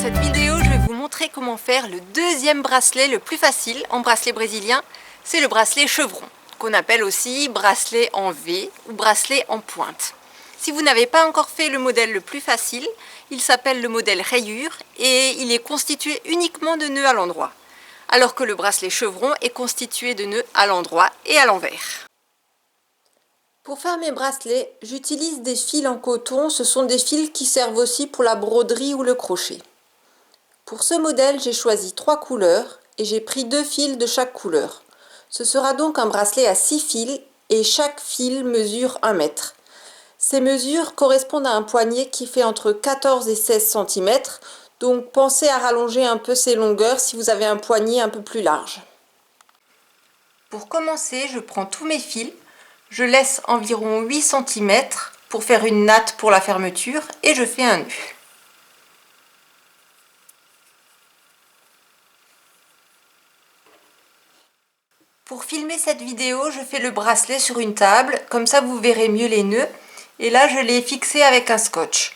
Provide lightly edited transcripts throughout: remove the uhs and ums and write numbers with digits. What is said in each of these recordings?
cette vidéo, je vais vous montrer comment faire le deuxième bracelet le plus facile en bracelet brésilien. C'est le bracelet chevron, qu'on appelle aussi bracelet en V ou bracelet en pointe. Si vous n'avez pas encore fait le modèle le plus facile, il s'appelle le modèle rayure et il est constitué uniquement de nœuds à l'endroit, alors que le bracelet chevron est constitué de nœuds à l'endroit et à l'envers. Pour faire mes bracelets, j'utilise des fils en coton. Ce sont des fils qui servent aussi pour la broderie ou le crochet. Pour ce modèle, j'ai choisi 3 couleurs et j'ai pris 2 fils de chaque couleur. Ce sera donc un bracelet à 6 fils et chaque fil mesure 1 mètre. Ces mesures correspondent à un poignet qui fait entre 14 et 16 cm, donc pensez à rallonger un peu ces longueurs si vous avez un poignet un peu plus large. Pour commencer, je prends tous mes fils. Je laisse environ 8 cm pour faire une natte pour la fermeture et je fais un nœud. Pour filmer cette vidéo, je fais le bracelet sur une table, comme ça vous verrez mieux les nœuds. Et là, je l'ai fixé avec un scotch.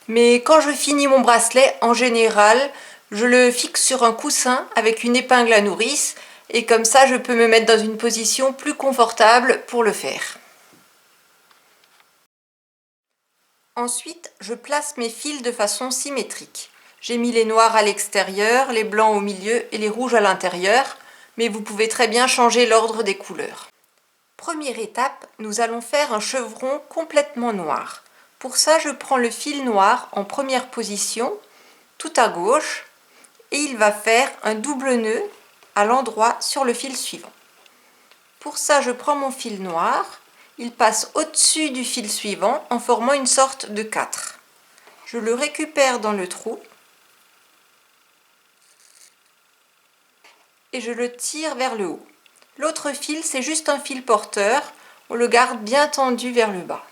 Mais quand je finis mon bracelet, en général, je le fixe sur un coussin avec une épingle à nourrice. Et comme ça, je peux me mettre dans une position plus confortable pour le faire. Ensuite, je place mes fils de façon symétrique. J'ai mis les noirs à l'extérieur, les blancs au milieu et les rouges à l'intérieur, mais vous pouvez très bien changer l'ordre des couleurs. Première étape, nous allons faire un chevron complètement noir. Pour ça, je prends le fil noir en première position, tout à gauche, et il va faire un double nœud à l'endroit sur le fil suivant. Pour ça, je prends mon fil noir. Il passe au-dessus du fil suivant en formant une sorte de 4. Je le récupère dans le trou et je le tire vers le haut. L'autre fil, c'est juste un fil porteur, on le garde bien tendu vers le bas.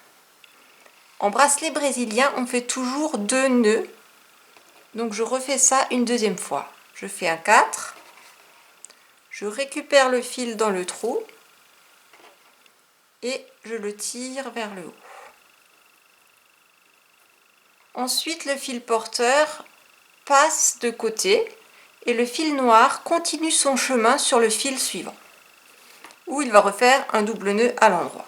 En bracelet brésilien, on fait toujours 2 nœuds, donc je refais ça une deuxième fois. Je fais un 4, je récupère le fil dans le trou et je le tire vers le haut. Ensuite, le fil porteur passe de côté et le fil noir continue son chemin sur le fil suivant, où il va refaire un double nœud à l'endroit.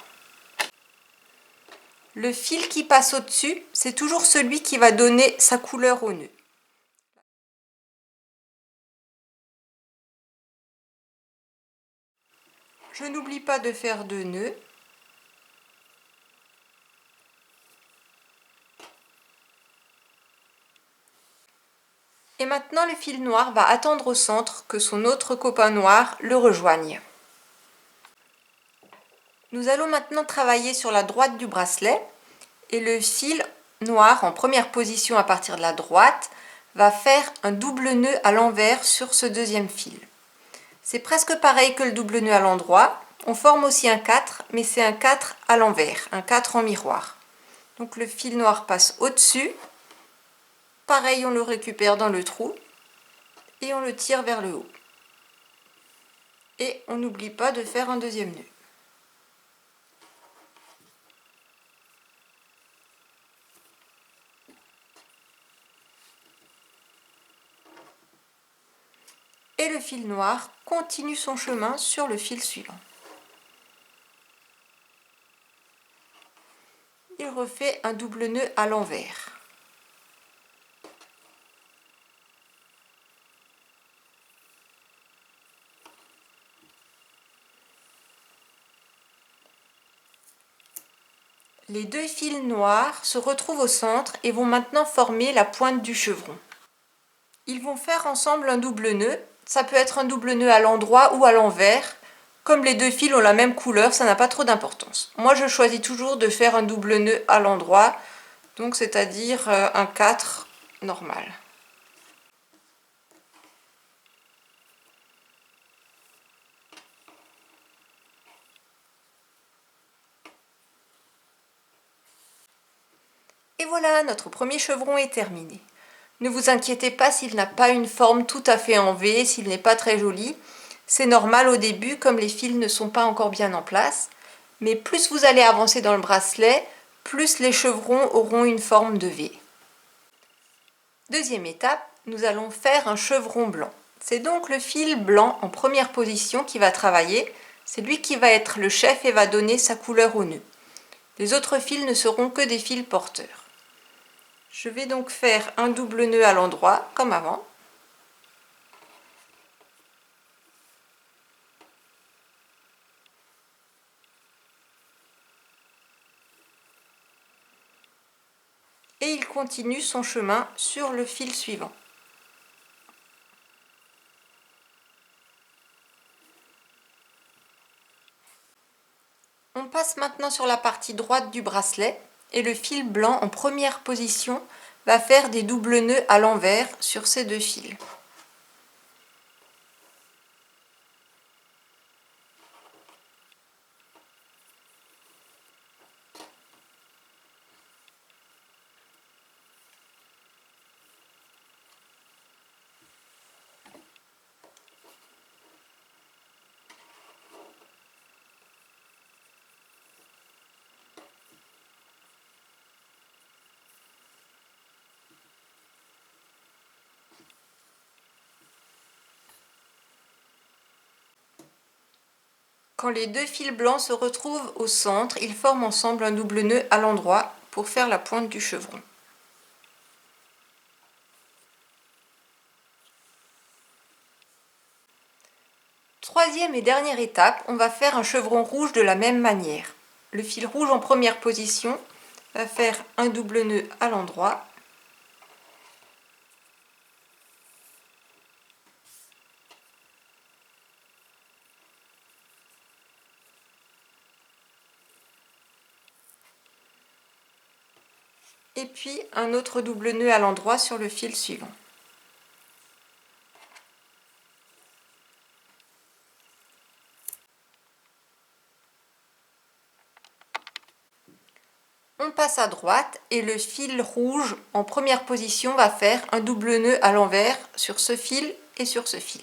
Le fil qui passe au-dessus, c'est toujours celui qui va donner sa couleur au nœud. Je n'oublie pas de faire 2 nœuds. Et maintenant, le fil noir va attendre au centre que son autre copain noir le rejoigne. Nous allons maintenant travailler sur la droite du bracelet et le fil noir en première position à partir de la droite va faire un double nœud à l'envers sur ce deuxième fil. C'est presque pareil que le double nœud à l'endroit. On forme aussi un 4, mais c'est un 4 à l'envers, un 4 en miroir. Donc le fil noir passe au-dessus. Pareil, on le récupère dans le trou et on le tire vers le haut. Et on n'oublie pas de faire un deuxième nœud. Et le fil noir continue son chemin sur le fil suivant. Il refait un double nœud à l'envers. Les 2 fils noirs se retrouvent au centre et vont maintenant former la pointe du chevron. Ils vont faire ensemble un double nœud. Ça peut être un double nœud à l'endroit ou à l'envers. Comme les 2 fils ont la même couleur, ça n'a pas trop d'importance. Moi, je choisis toujours de faire un double nœud à l'endroit, donc c'est-à-dire un 4 normal. Et voilà, notre premier chevron est terminé. Ne vous inquiétez pas s'il n'a pas une forme tout à fait en V, s'il n'est pas très joli. C'est normal au début, comme les fils ne sont pas encore bien en place. Mais plus vous allez avancer dans le bracelet, plus les chevrons auront une forme de V. Deuxième étape, nous allons faire un chevron blanc. C'est donc le fil blanc en première position qui va travailler. C'est lui qui va être le chef et va donner sa couleur au nœud. Les autres fils ne seront que des fils porteurs. Je vais donc faire un double nœud à l'endroit, comme avant. Et il continue son chemin sur le fil suivant. On passe maintenant sur la partie droite du bracelet et le fil blanc en première position va faire des doubles nœuds à l'envers sur ces deux fils. Quand les deux fils blancs se retrouvent au centre, ils forment ensemble un double nœud à l'endroit pour faire la pointe du chevron. Troisième et dernière étape, on va faire un chevron rouge de la même manière. Le fil rouge en première position va faire un double nœud à l'endroit. Et puis un autre double nœud à l'endroit sur le fil suivant. On passe à droite et le fil rouge en première position va faire un double nœud à l'envers sur ce fil et sur ce fil.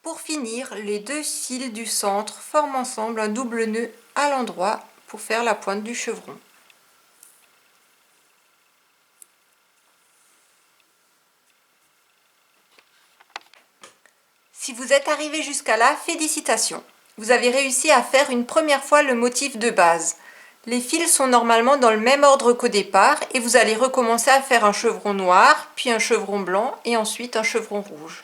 Pour finir, les deux cils du centre forment ensemble un double nœud à l'endroit pour faire la pointe du chevron. Si vous êtes arrivé jusqu'à là, félicitations! Vous avez réussi à faire une première fois le motif de base. Les fils sont normalement dans le même ordre qu'au départ et vous allez recommencer à faire un chevron noir, puis un chevron blanc et ensuite un chevron rouge.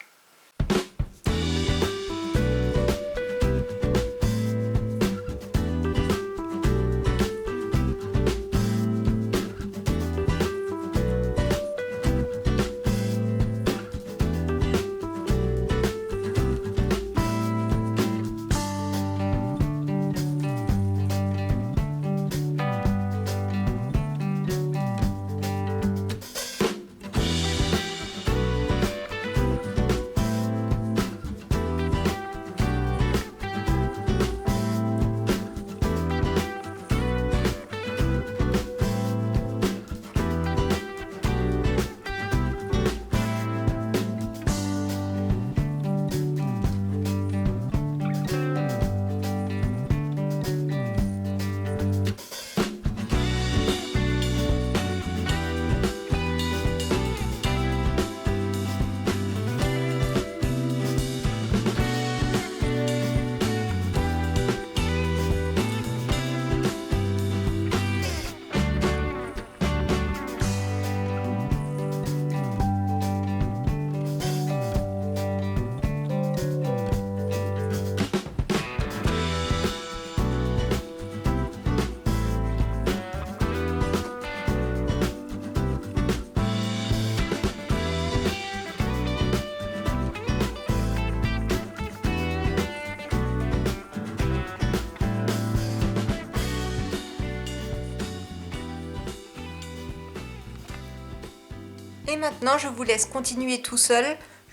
Et maintenant, je vous laisse continuer tout seul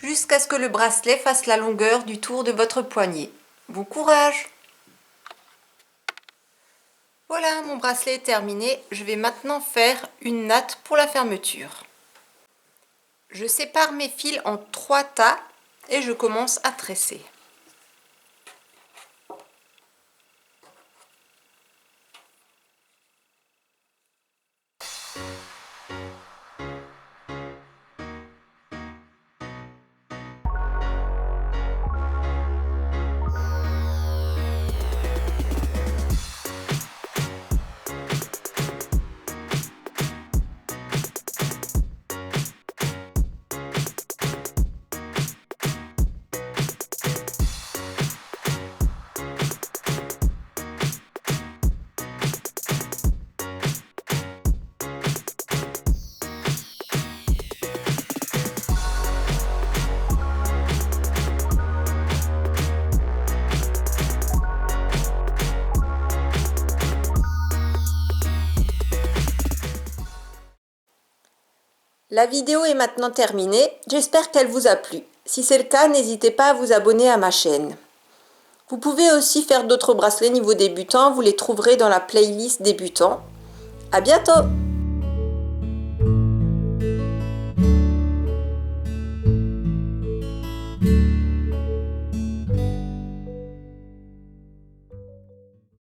jusqu'à ce que le bracelet fasse la longueur du tour de votre poignet. Bon courage! Voilà, mon bracelet est terminé. Je vais maintenant faire une natte pour la fermeture. Je sépare mes fils en 3 tas et je commence à tresser. La vidéo est maintenant terminée, j'espère qu'elle vous a plu. Si c'est le cas, n'hésitez pas à vous abonner à ma chaîne. Vous pouvez aussi faire d'autres bracelets niveau débutant, vous les trouverez dans la playlist débutant. À bientôt!